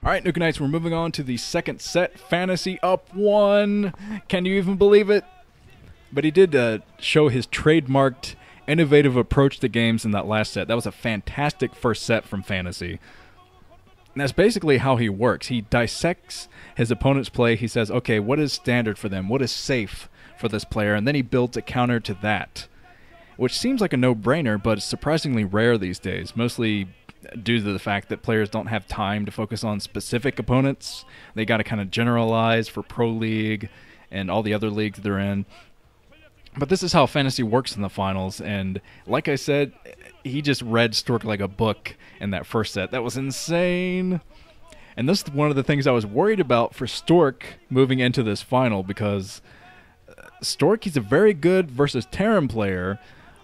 Alright, Nuka Knights, we're moving on to the second set. Fantasy up 1. Can you even believe it? But he did show his trademarked, innovative approach to games in that last set. That was a fantastic first set from Fantasy. And that's basically how he works. He dissects his opponent's play. He says, okay, what is standard for them? What is safe for this player? And then he builds a counter to that. Which seems like a no-brainer, but it's surprisingly rare these days. Mostly due to the fact that players don't have time to focus on specific opponents. They got to kind of generalize for Pro League and all the other leagues they're in. But this is how Fantasy works in the finals, and like I said, he just read Stork like a book in that first set. That was insane! And this is one of the things I was worried about for Stork moving into this final, because Stork, he's a very good versus Terran player,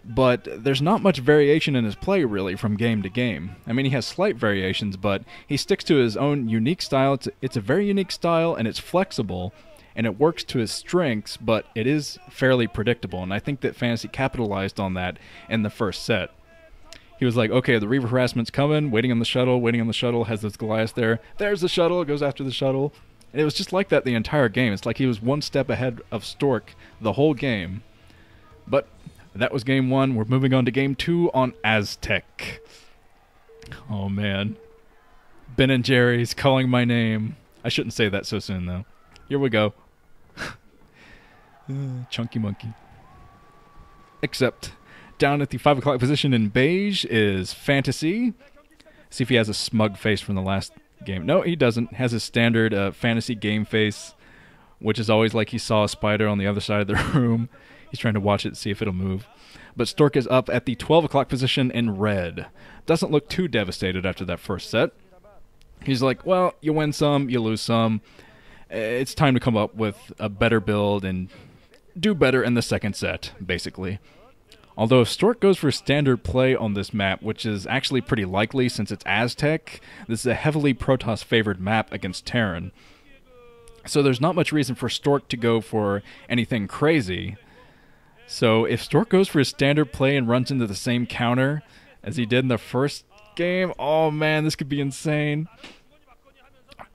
but there's not much variation in his play, really, from game to game. I mean, he has slight variations, but he sticks to his own unique style. It's a very unique style, and it's flexible, and it works to his strengths, but it is fairly predictable, and I think that Fantasy capitalized on that in the first set. He was like, okay, the Reaver harassment's coming, waiting on the shuttle, has this Goliath there. There's the shuttle, it goes after the shuttle. And it was just like that the entire game. It's like he was one step ahead of Stork the whole game. But that was game 1. We're moving on to game 2 on Aztec. Oh, man. Ben and Jerry's calling my name. I shouldn't say that so soon, though. Here we go. Chunky monkey. Except down at the 5 o'clock position in Beige is Fantasy. See if he has a smug face from the last game. No, he doesn't. Has his standard Fantasy game face, which is always like he saw a spider on the other side of the room. He's trying to watch it to see if it'll move. But Stork is up at the 12 o'clock position in red. Doesn't look too devastated after that first set. He's like, well, you win some, you lose some. It's time to come up with a better build and do better in the second set, basically. Although if Stork goes for standard play on this map, which is actually pretty likely since it's Aztec, this is a heavily Protoss favored map against Terran. So there's not much reason for Stork to go for anything crazy. So if Stork goes for his standard play and runs into the same counter as he did in the first game, oh man, this could be insane.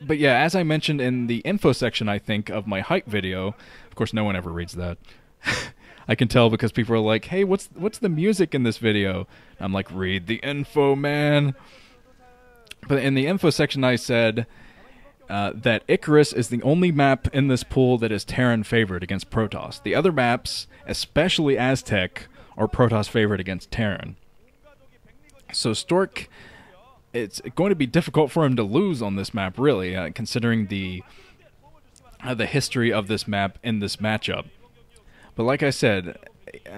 But yeah, as I mentioned in the info section, I think, of my hype video, of course no one ever reads that. I can tell because people are like, hey, what's the music in this video? I'm like, read the info, man. But in the info section I said that Icarus is the only map in this pool that is Terran favored against Protoss. The other maps, especially Aztec, are Protoss favored against Terran. So Stork, it's going to be difficult for him to lose on this map, really, considering the history of this map in this matchup. But like I said,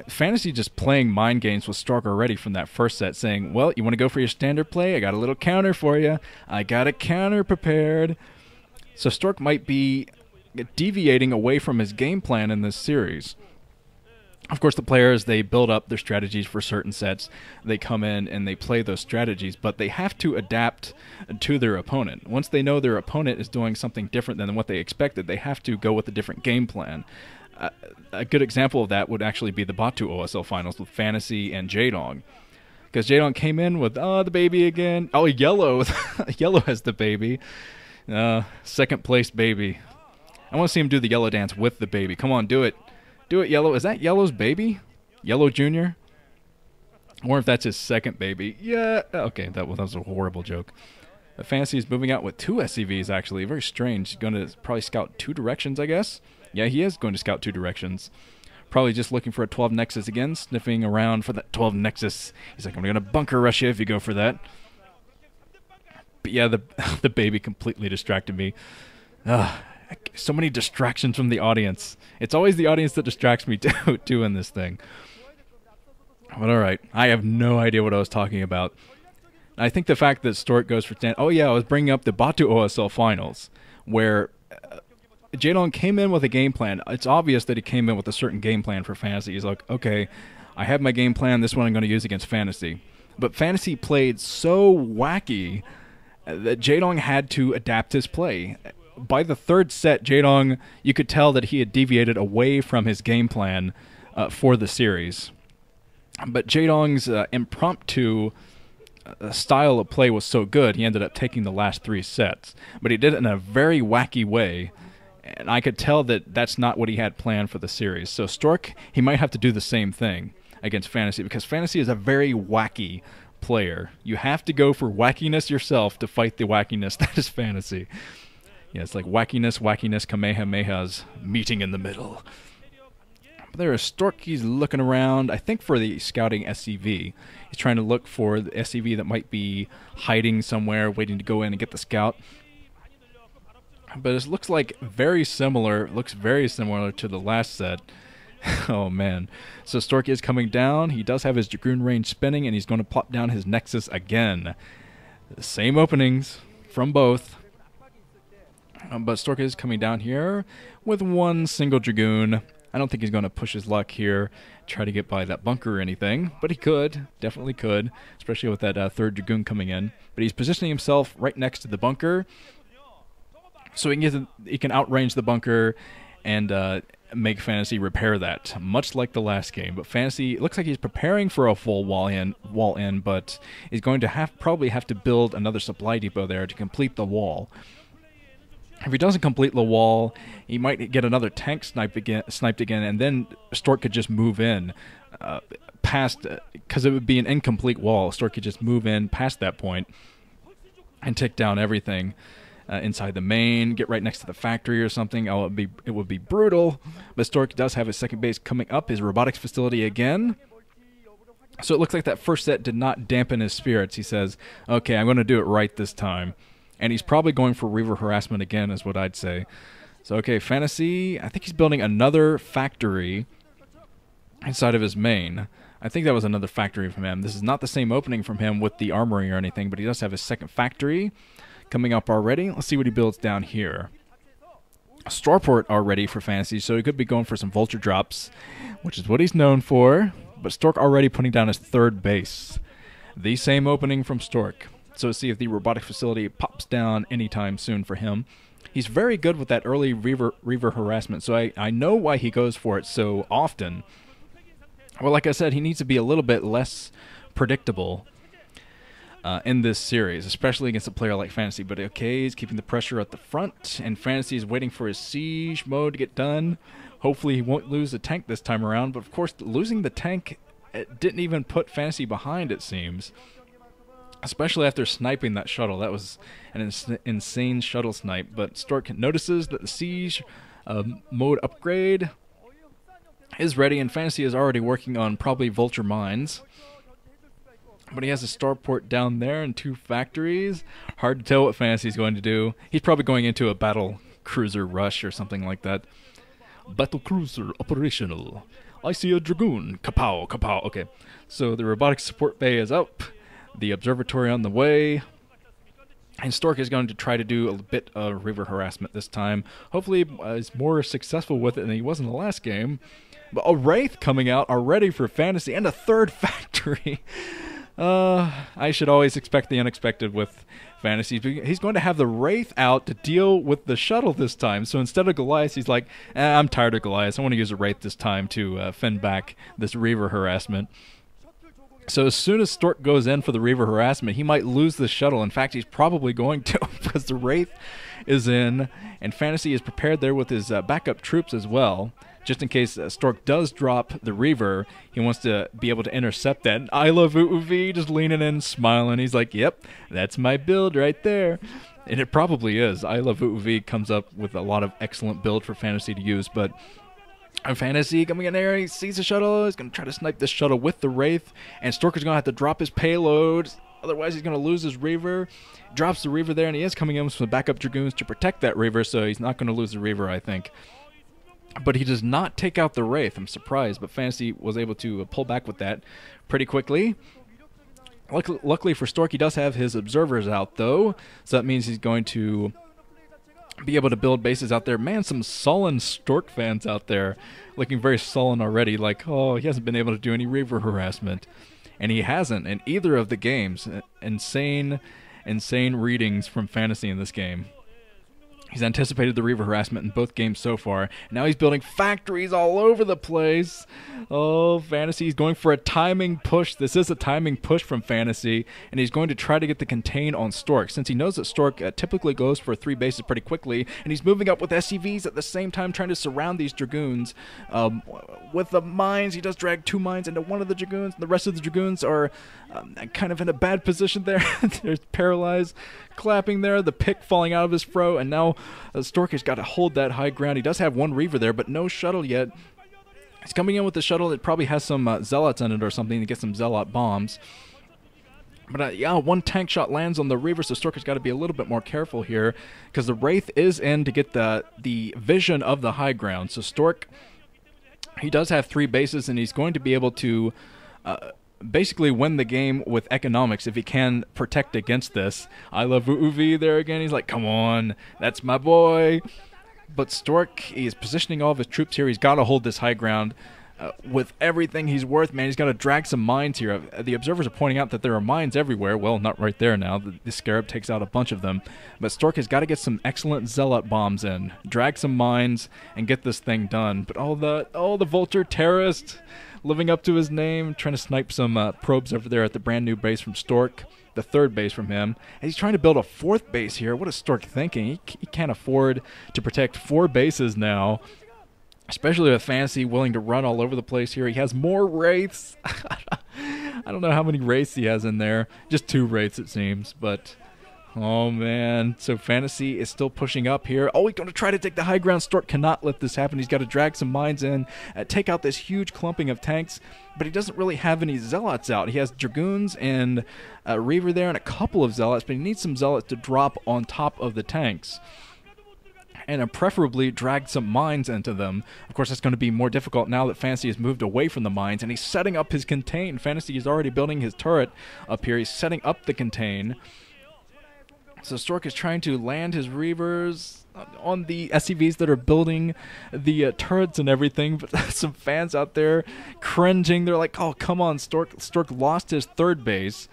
Fantasy just playing mind games with Stork already from that first set, saying, well, you want to go for your standard play? I got a little counter for you. I got a counter prepared. So Stork might be deviating away from his game plan in this series. Of course, the players, they build up their strategies for certain sets. They come in and they play those strategies, but they have to adapt to their opponent. Once they know their opponent is doing something different than what they expected, they have to go with a different game plan. A good example of that would actually be the Bacchus OSL finals with Fantasy and Jaedong. Because Jaedong came in with, the baby again. Oh, Yellow. Yellow has the baby. Second place baby. I want to see him do the yellow dance with the baby. Come on, do it. Do it, Yellow. Is that Yellow's baby? Yellow Jr.? Or if that's his second baby. Yeah. Okay, that was a horrible joke. But Fantasy is moving out with 2 SCVs, actually. Very strange. He's going to probably scout 2 directions, I guess. Yeah, he is going to scout 2 directions. Probably just looking for a 12 Nexus again, sniffing around for that 12 Nexus. He's like, I'm going to bunker rush you if you go for that. But yeah, the baby completely distracted me. So many distractions from the audience. It's always the audience that distracts me too in this thing. But alright, I have no idea what I was talking about. I think the fact that Stork goes for stand... Oh yeah, I was bringing up the Bacchus OSL finals, where Jaedong came in with a game plan. It's obvious that he came in with a certain game plan for Fantasy. He's like, okay, I have my game plan, this one I'm going to use against Fantasy. But Fantasy played so wacky that Jaedong had to adapt his play. By the third set, Jaedong, you could tell that he had deviated away from his game plan for the series. But Jaedong's impromptu style of play was so good, he ended up taking the last 3 sets. But he did it in a very wacky way, and I could tell that that's not what he had planned for the series. So Stork, he might have to do the same thing against Fantasy, because Fantasy is a very wacky player. You have to go for wackiness yourself to fight the wackiness that is Fantasy. Yeah, it's like wackiness, Kamehamehas meeting in the middle. But there is Stork. He's looking around, I think, for the scouting SCV. He's trying to look for the SCV that might be hiding somewhere, waiting to go in and get the scout. But it looks like very similar. Looks very similar to the last set. Oh man. So Stork is coming down. He does have his Dragoon range spinning, and he's going to plop down his Nexus again. The same openings from both. But Stork is coming down here with one single Dragoon. I don't think he's going to push his luck here, try to get by that bunker or anything, but he could, definitely could, especially with that third Dragoon coming in. But he's positioning himself right next to the bunker, so he can outrange the bunker and make Fantasy repair that, much like the last game. But Fantasy, it looks like he's preparing for a full wall in, but he's going to probably have to build another supply depot there to complete the wall. If he doesn't complete the wall, he might get another tank sniped again, and then Stork could just move in past, because it would be an incomplete wall. Stork could just move in past that point and take down everything inside the main, get right next to the factory or something. Oh, it would be brutal. But Stork does have his second base coming up, his robotics facility again. So it looks like that first set did not dampen his spirits. He says, okay, I'm going to do it right this time. And he's probably going for Reaver harassment again, is what I'd say. So, okay, Fantasy, I think he's building another factory inside of his main. I think that was another factory from him. This is not the same opening from him with the armory or anything, but he does have his second factory coming up already. Let's see what he builds down here. A starport already for Fantasy, so he could be going for some vulture drops, which is what he's known for. But Stork already putting down his third base. The same opening from Stork. So let's see if the robotic facility pops down anytime soon for him. He's very good with that early Reaver harassment, so I know why he goes for it so often. Well, like I said, he needs to be a little bit less predictable in this series, especially against a player like Fantasy. But okay, he's keeping the pressure at the front, and Fantasy is waiting for his siege mode to get done. Hopefully he won't lose the tank this time around, but of course losing the tank, it didn't even put Fantasy behind, it seems. Especially after sniping that shuttle. That was an insane shuttle snipe. But Stork notices that the siege mode upgrade is ready, and Fantasy is already working on probably vulture mines. But he has a starport down there and 2 factories. Hard to tell what Fantasy is going to do. He's probably going into a battle cruiser rush or something like that. Battle cruiser operational. I see a Dragoon. Kapow, kapow. Okay, so the robotics support bay is up. The observatory on the way, and Stork is going to try to do a bit of Reaver harassment this time. Hopefully he's more successful with it than he was in the last game. But a Wraith coming out already for Fantasy, and a third factory. I should always expect the unexpected with Fantasy. He's going to have the Wraith out to deal with the shuttle this time. So instead of Goliaths, he's like, I'm tired of Goliaths. I want to use a Wraith this time to fend back this Reaver harassment. So as soon as Stork goes in for the Reaver harassment, he might lose the shuttle. In fact, he's probably going to, because the Wraith is in, and Fantasy is prepared there with his backup troops as well. Just in case Stork does drop the Reaver, he wants to be able to intercept that. And I love UUV just leaning in, smiling. He's like, yep, that's my build right there. And it probably is. I love UUV comes up with a lot of excellent build for Fantasy to use, but Fantasy coming in there, he sees the shuttle, he's going to try to snipe this shuttle with the Wraith, and Stork is going to have to drop his payload. Otherwise, he's going to lose his Reaver. Drops the Reaver there, and he is coming in with some backup Dragoons to protect that Reaver, so he's not going to lose the Reaver, I think. But he does not take out the Wraith. I'm surprised, but Fantasy was able to pull back with that pretty quickly. Luckily for Stork, he does have his observers out, though, so that means he's going to be able to build bases out there. Man, some sullen Stork fans out there, looking very sullen already, like, oh, he hasn't been able to do any Reaver harassment. And he hasn't in either of the games. Insane readings from Fantasy in this game. He's anticipated the Reaver harassment in both games so far. Now he's building factories all over the place. Oh, Fantasy, he's going for a timing push. This is a timing push from Fantasy, and he's going to try to get the contain on Stork, since he knows that Stork typically goes for 3 bases pretty quickly, and he's moving up with SCVs at the same time trying to surround these Dragoons. With the mines, he does drag 2 mines into one of the Dragoons, and the rest of the Dragoons are kind of in a bad position there. They're paralyzed, clapping there, the pick falling out of his fro, and now Stork has got to hold that high ground. He does have 1 Reaver there, but no shuttle yet. He's coming in with the shuttle. It probably has some Zealots in it or something to get some Zealot bombs. But yeah, 1 tank shot lands on the Reaver, so Stork has got to be a little bit more careful here, because the Wraith is in to get the vision of the high ground. So Stork, he does have 3 bases, and he's going to be able to basically win the game with economics if he can protect against this. I love UV there again. He's like, come on, that's my boy. But Stork, he is positioning all of his troops here. He's got to hold this high ground with everything he's worth, man. He's got to drag some mines here. The observers are pointing out that there are mines everywhere. Well, not right there now. The Scarab takes out a bunch of them. But Stork has got to get some excellent Zealot bombs in, drag some mines, and get this thing done. But the Vulture terrorist, living up to his name, trying to snipe some probes over there at the brand new base from Stork, the 3rd base from him. And he's trying to build a 4th base here. What is Stork thinking? He can't afford to protect 4 bases now, especially with Fantasy willing to run all over the place here. He has more Wraiths. I don't know how many Wraiths he has in there. Just 2 Wraiths, it seems, but oh man. So Fantasy is still pushing up here. Oh, he's going to try to take the high ground. Stork cannot let this happen. He's got to drag some mines in, take out this huge clumping of tanks, but he doesn't really have any Zealots out. He has Dragoons and Reaver there and a couple of Zealots, but he needs some Zealots to drop on top of the tanks, and preferably drag some mines into them. Of course, that's going to be more difficult now that Fantasy has moved away from the mines, and he's setting up his contain. Fantasy is already building his turret up here. He's setting up the contain. So Stork is trying to land his Reavers on the SCVs that are building the turrets and everything, but some fans out there cringing. They're like, oh, come on, Stork. Stork lost his 3rd base.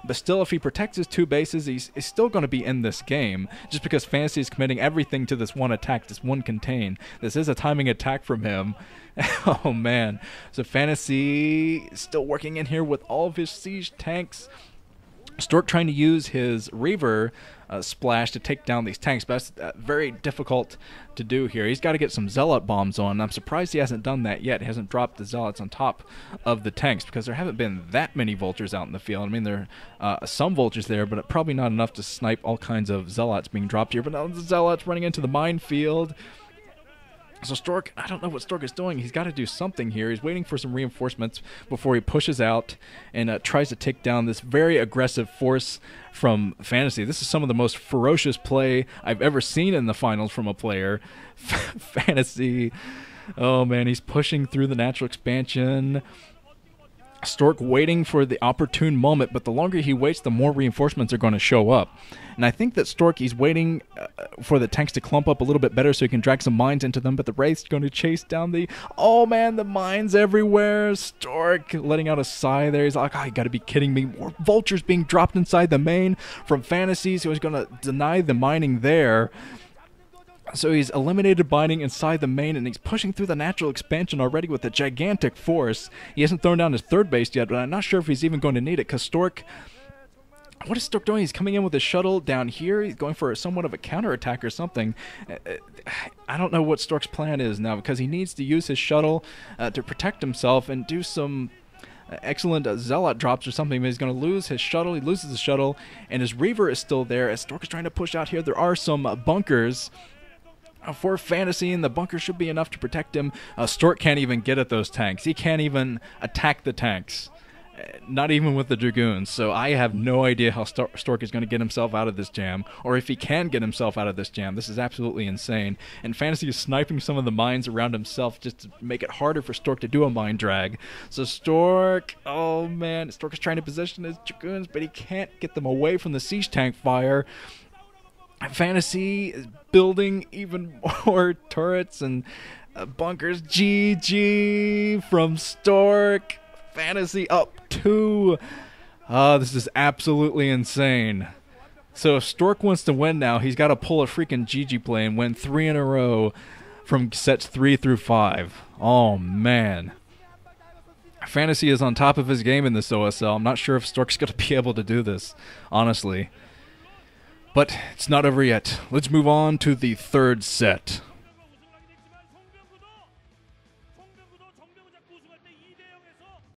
But still, if he protects his 2 bases, he's still going to be in this game, just because Fantasy is committing everything to this 1 attack, this 1 contain. This is a timing attack from him. Oh, man. So Fantasy still working in here with all of his siege tanks. Stork trying to use his Reaver splash to take down these tanks, but that's very difficult to do here. He's got to get some Zealot bombs on. I'm surprised he hasn't done that yet. He hasn't dropped the Zealots on top of the tanks, because there haven't been that many Vultures out in the field. I mean, there are some Vultures there, but probably not enough to snipe all kinds of Zealots being dropped here. But now the Zealots running into the minefield. So Stork, I don't know what Stork is doing. He's got to do something here. He's waiting for some reinforcements before he pushes out and tries to take down this very aggressive force from Fantasy. This is some of the most ferocious play I've ever seen in the finals from a player. Fantasy, oh man, he's pushing through the natural expansion. Stork waiting for the opportune moment, but the longer he waits, the more reinforcements are going to show up. And I think that Stork, he's waiting for the tanks to clump up a little bit better so he can drag some mines into them, but the Wraith's going to chase down the... Oh, man, the mines everywhere. Stork letting out a sigh there. He's like, oh, you got to be kidding me. More Vultures being dropped inside the main from Fantasies. He was going to deny the mining there. So he's eliminated mining inside the main, and he's pushing through the natural expansion already with a gigantic force. He hasn't thrown down his 3rd base yet, but I'm not sure if he's even going to need it, because Stork... What is Stork doing? He's coming in with a shuttle down here. He's going for somewhat of a counterattack or something. I don't know what Stork's plan is now, because he needs to use his shuttle to protect himself and do some excellent Zealot drops or something, but he's going to lose his shuttle. He loses his shuttle, and his Reaver is still there as Stork is trying to push out here. There are some bunkers for Fantasy, and the bunker should be enough to protect him. Stork can't even get at those tanks. He can't even attack the tanks. Not even with the Dragoons. So I have no idea how Stork is going to get himself out of this jam, or if he can get himself out of this jam. This is absolutely insane. And Fantasy is sniping some of the mines around himself just to make it harder for Stork to do a mine drag. So Stork, oh man, Stork is trying to position his Dragoons, but he can't get them away from the siege tank fire. Fantasy is building even more turrets and bunkers. GG from Stork. Fantasy up 2. This is absolutely insane. So if Stork wants to win now, he's got to pull a freaking GG play and win 3 in a row from sets 3 through 5. Oh, man. Fantasy is on top of his game in this OSL. I'm not sure if Stork's going to be able to do this, honestly. But it's not over yet. Let's move on to the third set.